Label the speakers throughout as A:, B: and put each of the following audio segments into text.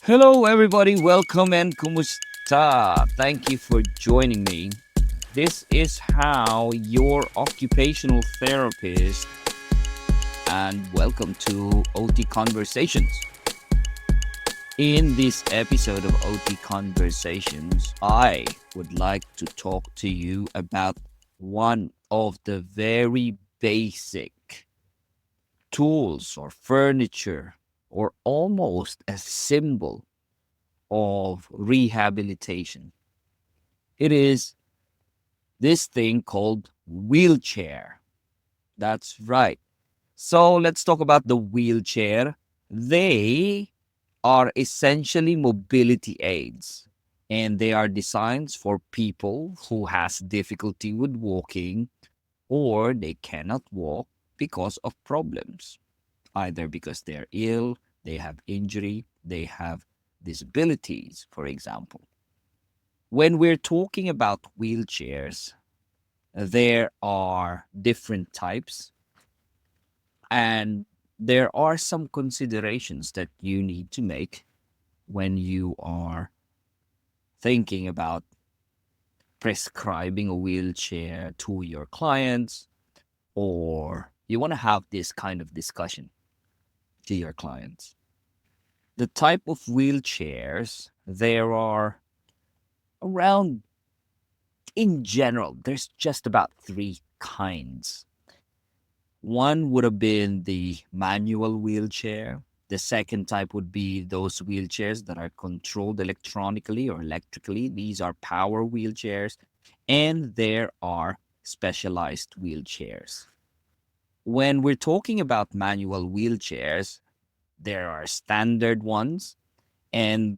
A: Hello, everybody. Welcome and kumusta. Thank you for joining me. This is how your occupational therapist, and welcome to OT Conversations. In this episode of OT Conversations, I would like to talk to you about one of the very basic tools or furniture or almost a symbol of rehabilitation. It is this thing called wheelchair. That's right. So let's talk about the wheelchair. They are essentially mobility aids, and they are designed for people who has difficulty with walking, or they cannot walk because of problems, either because they're ill, they have injury, they have disabilities, for example. When we're talking about wheelchairs, there are different types, and there are some considerations that you need to make when you are thinking about prescribing a wheelchair to your clients, or you want to have this kind of discussion to your clients. The type of wheelchairs, there are around, in general, there's just about three kinds. One would have been the manual wheelchair. The second type would be those wheelchairs that are controlled electronically or electrically. These are power wheelchairs. And there are specialized wheelchairs. When we're talking about manual wheelchairs, there are standard ones. And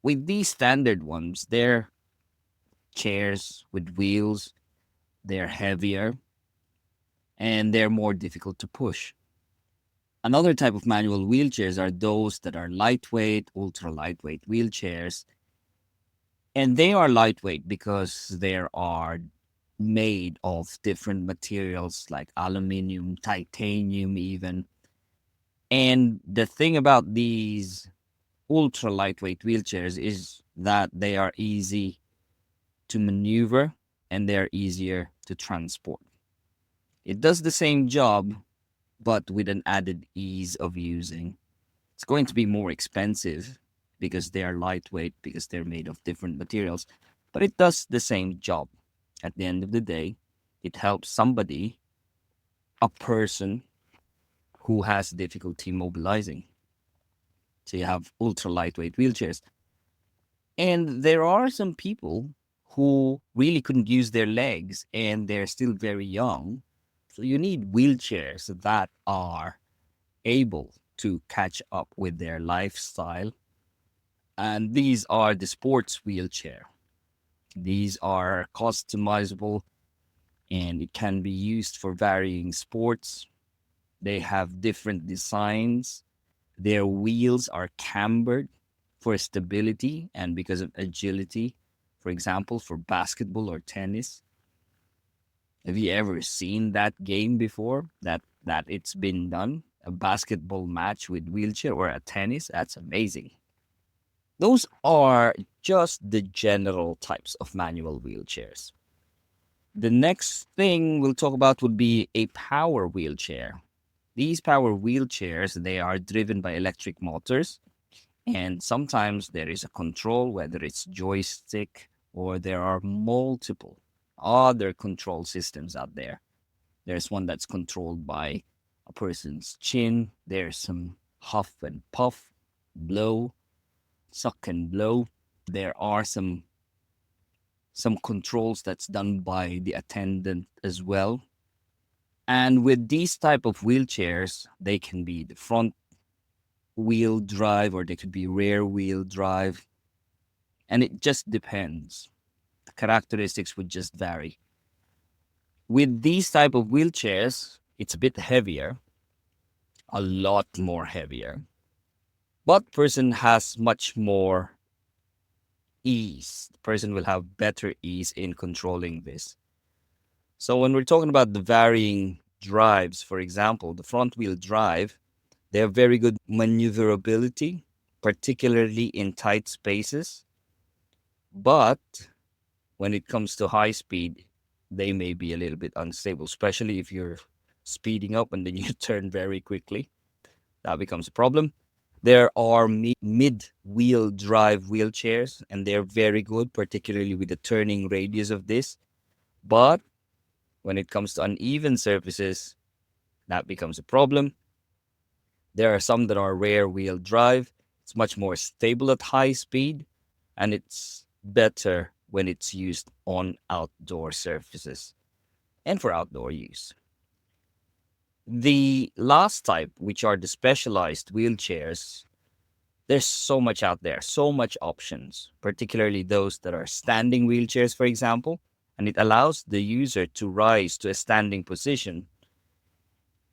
A: with these standard ones, they're chairs with wheels, they're heavier, and they're more difficult to push. Another type of manual wheelchairs are those that are lightweight, ultra lightweight wheelchairs. And they are lightweight because they are made of different materials like aluminum, titanium, even. And the thing about these ultra lightweight wheelchairs is that they are easy to maneuver and they're easier to transport. It does the same job, but with an added ease of using. It's going to be more expensive because they are lightweight, because they're made of different materials, but it does the same job. At the end of the day, it helps somebody, a person who has difficulty mobilizing. So you have ultra lightweight wheelchairs. And there are some people who really couldn't use their legs and they're still very young. So you need wheelchairs that are able to catch up with their lifestyle. And these are the sports wheelchair. These are customizable and it can be used for varying sports. They have different designs. Their wheels are cambered for stability and because of agility. For example, for basketball or tennis. Have you ever seen that game before? That it's been done? A basketball match with wheelchair or a tennis? That's amazing. Those are just the general types of manual wheelchairs. The next thing we'll talk about would be a power wheelchair. These power wheelchairs, they are driven by electric motors, and sometimes there is a control, whether it's joystick or there are multiple other control systems out there. There's one that's controlled by a person's chin. There's some huff and puff, blow, suck and blow. There are some controls that's done by the attendant as well. And with these type of wheelchairs, they can be the front wheel drive or they could be rear wheel drive. And it just depends. The characteristics would just vary. With these type of wheelchairs, it's a bit heavier, a lot more heavier. But person has much more ease. The person will have better ease in controlling this. So when we're talking about the varying drives, for example, the front wheel drive, they have very good maneuverability, particularly in tight spaces. But when it comes to high speed, they may be a little bit unstable, especially if you're speeding up and then you turn very quickly. That becomes a problem. There are mid wheel drive wheelchairs, and they're very good, particularly with the turning radius of this. But when it comes to uneven surfaces, that becomes a problem. There are some that are rear wheel drive. It's much more stable at high speed, and it's better when it's used on outdoor surfaces and for outdoor use. The last type, which are the specialized wheelchairs, there's so much out there, so much options, particularly those that are standing wheelchairs, for example, and it allows the user to rise to a standing position.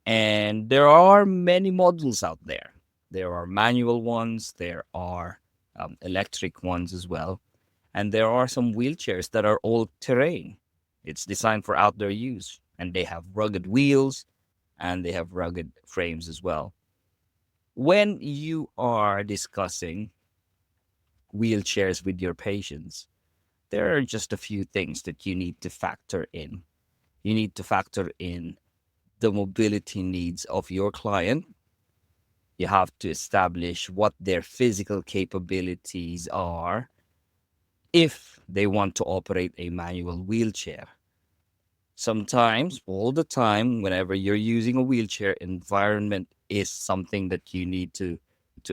A: And there are many models out there. There are manual ones, there are electric ones as well, and there are some wheelchairs that are all terrain. It's designed for outdoor use, and they have rugged wheels and they have rugged frames as well. When you are discussing wheelchairs with your patients, there are just a few things that you need to factor in. You need to factor in the mobility needs of your client. You have to establish what their physical capabilities are if they want to operate a manual wheelchair. Sometimes, all the time, whenever you're using a wheelchair, environment is something that you need to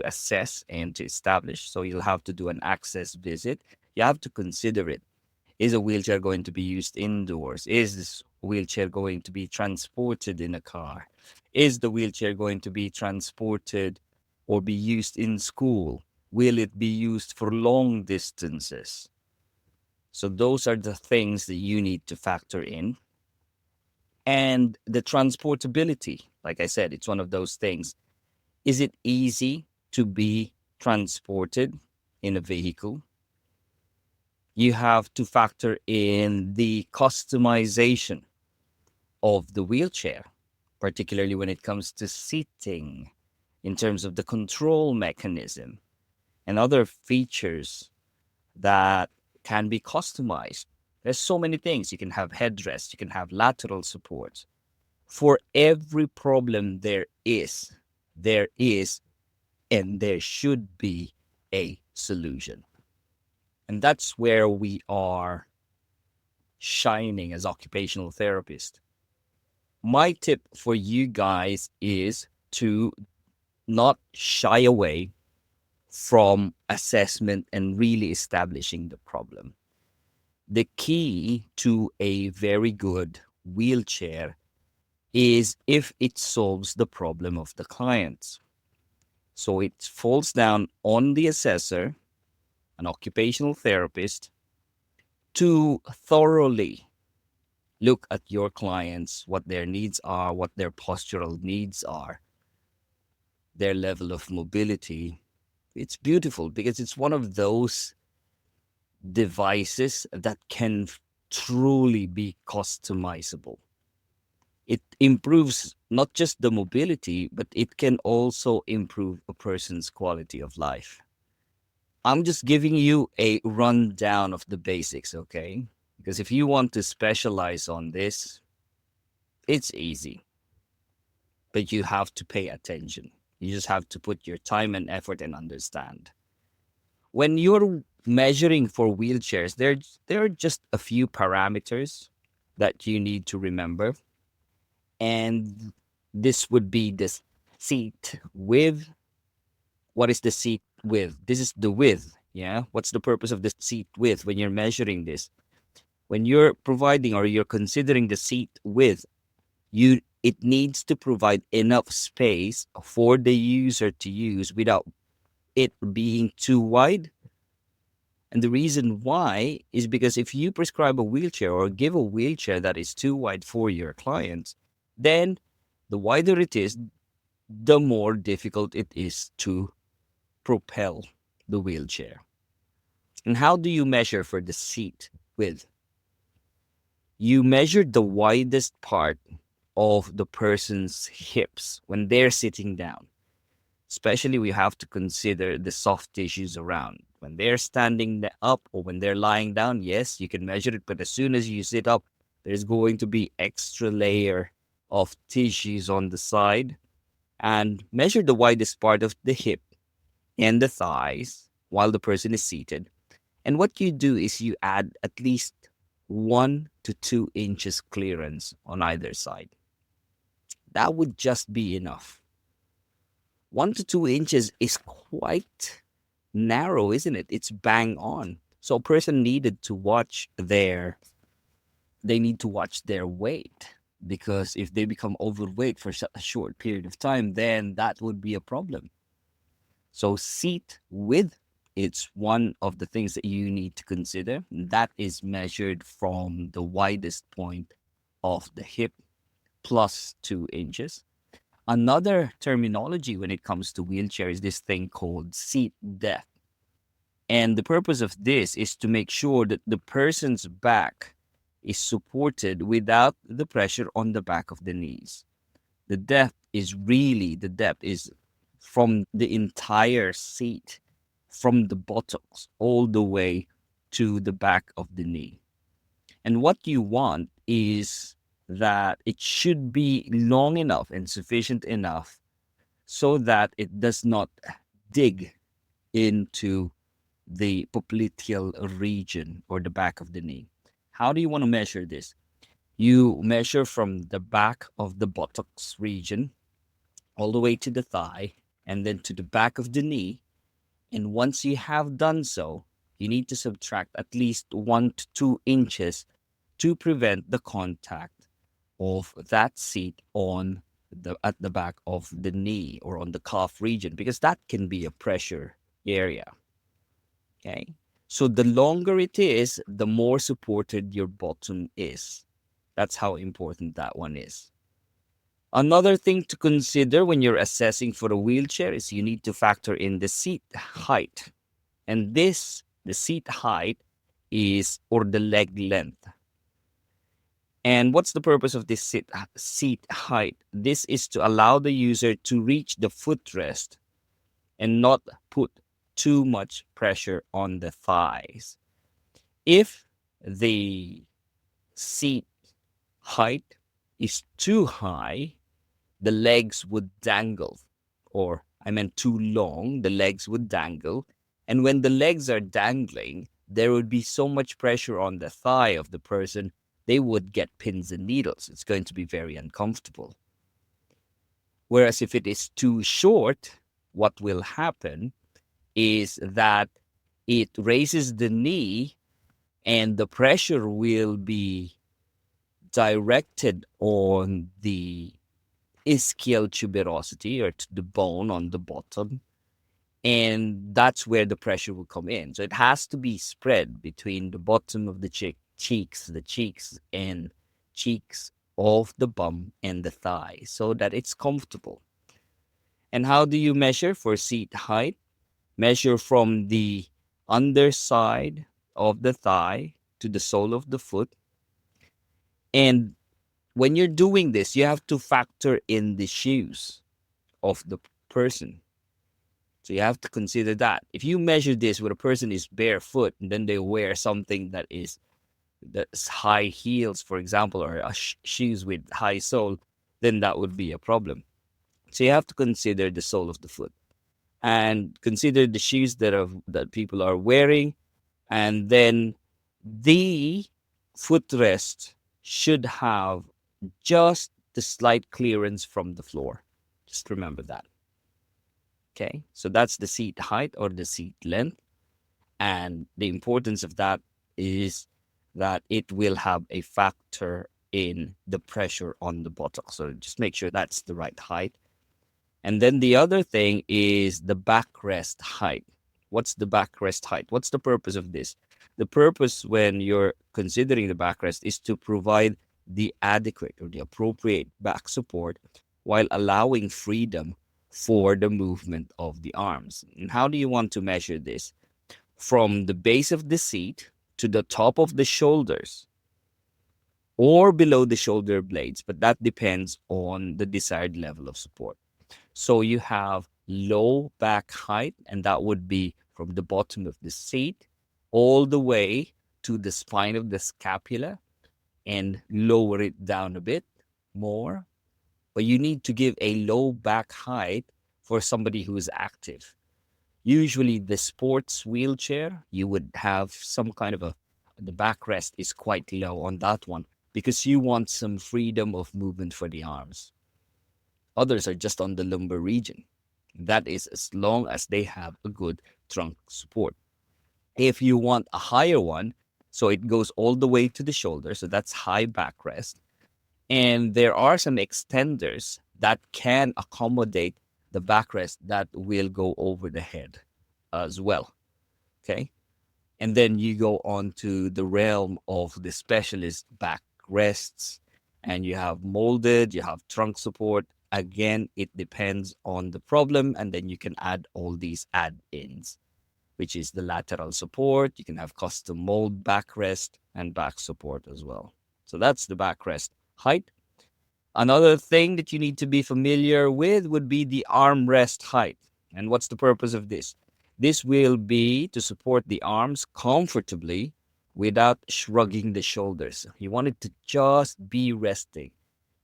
A: assess and to establish. So you'll have to do an access visit. You have to consider it. Is a wheelchair going to be used indoors? Is this wheelchair going to be transported in a car? Is the wheelchair going to be transported or be used in school? Will it be used for long distances? So those are the things that you need to factor in. And the transportability, like I said, it's one of those things. Is it easy to be transported in a vehicle? You have to factor in the customization of the wheelchair, particularly when it comes to seating, in terms of the control mechanism and other features that can be customized. There's so many things. You can have headrest, you can have lateral support. For every problem there is, and there should be a solution. And that's where we are shining as occupational therapists. My tip for you guys is to not shy away from assessment and really establishing the problem. The key to a very good wheelchair is if it solves the problem of the client. So it falls down on the assessor, an occupational therapist, to thoroughly look at your clients, what their needs are, what their postural needs are, their level of mobility. It's beautiful because it's one of those devices that can truly be customizable. It improves not just the mobility, but it can also improve a person's quality of life. I'm just giving you a rundown of the basics, okay? Because if you want to specialize on this, it's easy. But you have to pay attention. You just have to put your time and effort and understand. When you're measuring for wheelchairs, there are just a few parameters that you need to remember. And this would be the seat width. What is the seat width? This is the width. Yeah. What's the purpose of the seat width when you're measuring this? When you're providing or you're considering the seat width, it needs to provide enough space for the user to use without it being too wide. And the reason why is because if you prescribe a wheelchair or give a wheelchair that is too wide for your clients, then the wider it is, the more difficult it is to propel the wheelchair. And how do you measure for the seat width? You measure the widest part of the person's hips when they're sitting down. Especially, we have to consider the soft tissues around. When they're standing up or when they're lying down, yes, you can measure it, but as soon as you sit up, there's going to be extra layer of tissues on the side. And measure the widest part of the hip and the thighs while the person is seated. And what you do is you add at least 1 to 2 inches clearance on either side. That would just be enough. 1 to 2 inches is quite narrow, isn't it? It's bang on. So a person needed to watch they need to watch their weight, because if they become overweight for a short period of time, then that would be a problem. So seat width, it's one of the things that you need to consider. That is measured from the widest point of the hip plus 2 inches. Another terminology when it comes to wheelchair is this thing called seat depth. And the purpose of this is to make sure that the person's back is supported without the pressure on the back of the knees. The depth is from the entire seat, from the buttocks all the way to the back of the knee. And what you want is that it should be long enough and sufficient enough so that it does not dig into the popliteal region or the back of the knee. How do you want to measure this? You measure from the back of the buttocks region all the way to the thigh and then to the back of the knee. And once you have done so, you need to subtract at least 1 to 2 inches to prevent the contact of that seat on at the back of the knee or on the calf region, because that can be a pressure area. Okay. So the longer it is, the more supported your bottom is. That's how important that one is. Another thing to consider when you're assessing for a wheelchair is you need to factor in the seat height. And the seat height is, or the leg length. And what's the purpose of this seat height? This is to allow the user to reach the footrest and not put too much pressure on the thighs. If the seat height is too high, the legs would dangle, or I meant too long, the legs would dangle. And when the legs are dangling, there would be so much pressure on the thigh of the person, they would get pins and needles. It's going to be very uncomfortable. Whereas if it is too short, what will happen is that it raises the knee and the pressure will be directed on the ischial tuberosity, or to the bone on the bottom, and that's where the pressure will come in. So it has to be spread between the bottom of the cheeks and cheeks of the bum and the thigh so that it's comfortable. And how do you measure for seat height? Measure from the underside of the thigh to the sole of the foot. And when you're doing this, you have to factor in the shoes of the person. So you have to consider that. If you measure this where a person is barefoot and then they wear something that's high heels, for example, or shoes with high sole, then that would be a problem. So you have to consider the sole of the foot and consider the shoes that people are wearing, and then the footrest should have just the slight clearance from the floor. Just remember that. Okay, so that's the seat height or the seat length. And the importance of that is that it will have a factor in the pressure on the buttocks. So just make sure that's the right height. And then the other thing is the backrest height. What's the backrest height? What's the purpose of this? The purpose when you're considering the backrest is to provide the adequate or the appropriate back support while allowing freedom for the movement of the arms. And how do you want to measure this? From the base of the seat to the top of the shoulders or below the shoulder blades, but that depends on the desired level of support. So you have low back height, and that would be from the bottom of the seat all the way to the spine of the scapula, and lower it down a bit more. But you need to give a low back height for somebody who is active. Usually, the sports wheelchair, you would have some kind of the backrest is quite low on that one because you want some freedom of movement for the arms. Others are just on the lumbar region. That is as long as they have a good trunk support. If you want a higher one, so it goes all the way to the shoulder, so that's high backrest. And there are some extenders that can accommodate the backrest that will go over the head as well. Okay. And then you go on to the realm of the specialist backrests, and you have molded, you have trunk support. Again, it depends on the problem, and then you can add all these add-ins, which is the lateral support. You can have custom mold backrest and back support as well. So that's the backrest height. Another thing that you need to be familiar with would be the armrest height. And what's the purpose of this? This will be to support the arms comfortably without shrugging the shoulders. You want it to just be resting,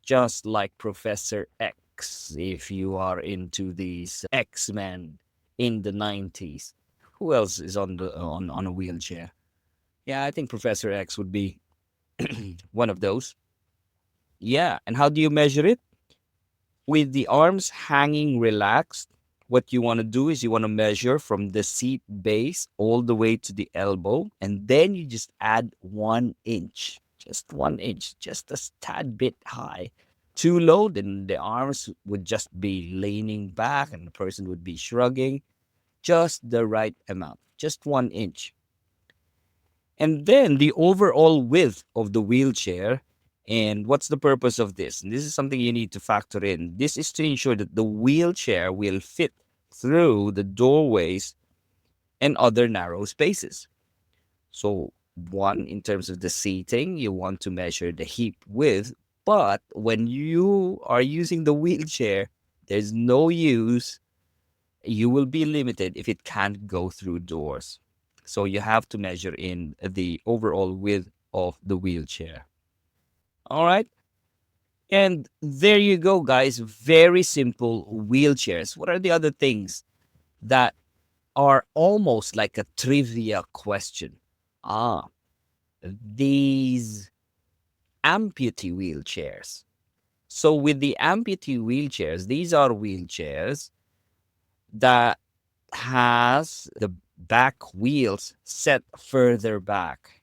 A: just like Professor X, if you are into these X-Men in the 90s. Who else is on a wheelchair? Yeah, I think Professor X would be one of those. Yeah, and how do you measure it? With the arms hanging relaxed, what you want to do is you want to measure from the seat base all the way to the elbow, and then you just add 1 inch, just 1 inch, just a tad bit high. Too low, then the arms would just be leaning back and the person would be shrugging. Just the right amount, just 1 inch. And then the overall width of the wheelchair. And what's the purpose of this? And this is something you need to factor in. This is to ensure that the wheelchair will fit through the doorways and other narrow spaces. So, one, in terms of the seating, you want to measure the hip width. But when you are using the wheelchair, there's no use. You will be limited if it can't go through doors. So you have to measure in the overall width of the wheelchair. All right. And there you go, guys. Very simple wheelchairs. What are the other things that are almost like a trivia question? Ah, these amputee wheelchairs. So with the amputee wheelchairs, these are wheelchairs that has the back wheels set further back.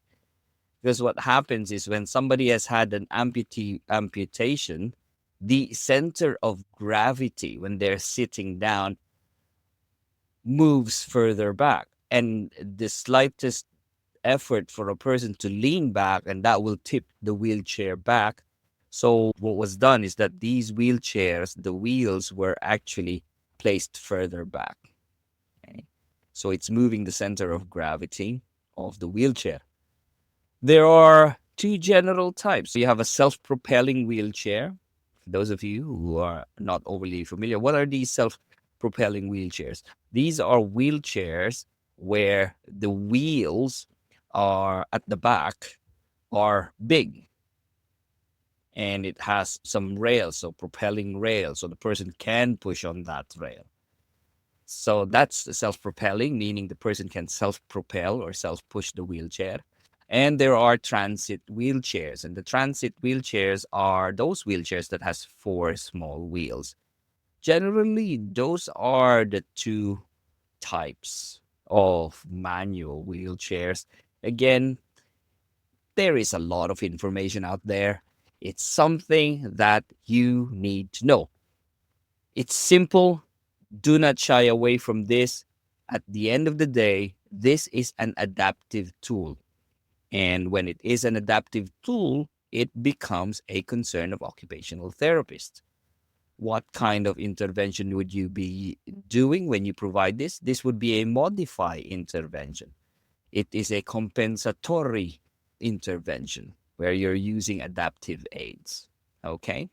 A: Because what happens is when somebody has had an amputation, the center of gravity when they're sitting down moves further back. And the slightest effort for a person to lean back, and that will tip the wheelchair back. So what was done is that these wheelchairs, the wheels were actually placed further back. Okay? So it's moving the center of gravity of the wheelchair. There are two general types. You have a self-propelling wheelchair. For those of you who are not overly familiar, what are these self-propelling wheelchairs? These are wheelchairs where the wheels are at the back are big, and it has some rails, so propelling rails, so the person can push on that rail. So that's self-propelling, meaning the person can self-propel or self-push the wheelchair. And there are transit wheelchairs, and the transit wheelchairs are those wheelchairs that has 4 small wheels. Generally, those are the two types of manual wheelchairs. Again, there is a lot of information out there. It's something that you need to know. It's simple. Do not shy away from this. At the end of the day, this is an adaptive tool. And when it is an adaptive tool, it becomes a concern of occupational therapists. What kind of intervention would you be doing when you provide this? This would be a modify intervention. It is a compensatory intervention where you're using adaptive aids. Okay.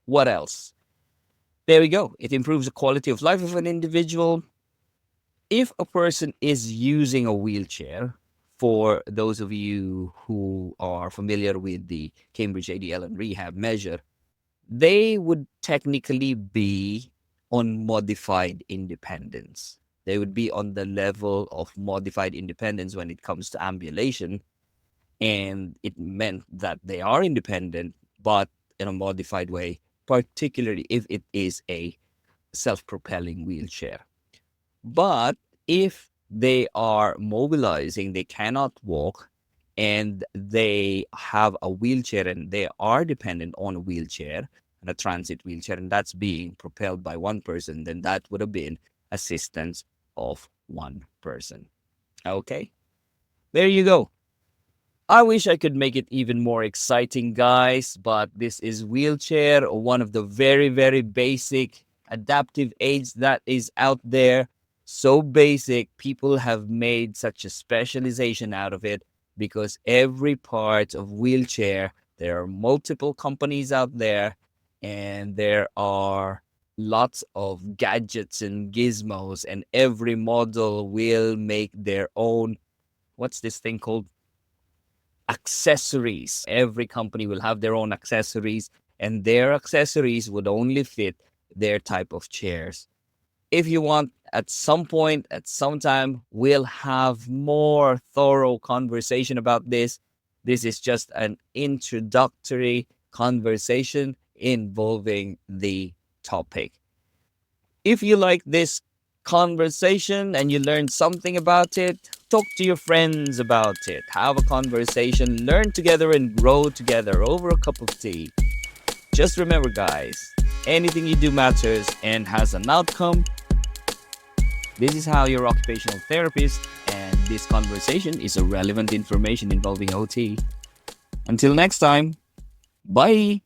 A: What else? there we go. It improves the quality of life of an individual. If a person is using a wheelchair, for those of you who are familiar with the Cambridge ADL and rehab measure, they would technically be on modified independence. They would be on the level of modified independence when it comes to ambulation. And it meant that they are independent, but in a modified way, particularly if it is a self propelling wheelchair. But if they are mobilizing, they cannot walk, and they have a wheelchair and they are dependent on a wheelchair and a transit wheelchair, and that's being propelled by one person, then that would have been assistance of one person. Okay, there you go. I wish I could make it even more exciting, guys, but this is wheelchair, one of the very, very basic adaptive aids that is out there. So basic, people have made such a specialization out of it because every part of wheelchair, there are multiple companies out there, and there are lots of gadgets and gizmos, and every model will make their own, what's this thing called? Accessories. Every company will have their own accessories, and their accessories would only fit their type of chairs. If you want, at some point, at some time, we'll have more thorough conversation about this. This is just an introductory conversation involving the topic. If you like this conversation and you learned something about it, talk to your friends about it. Have a conversation, learn together, and grow together over a cup of tea. Just remember, guys, anything you do matters and has an outcome. This is how your occupational therapist, and this conversation is a relevant information involving OT. Until next time, bye.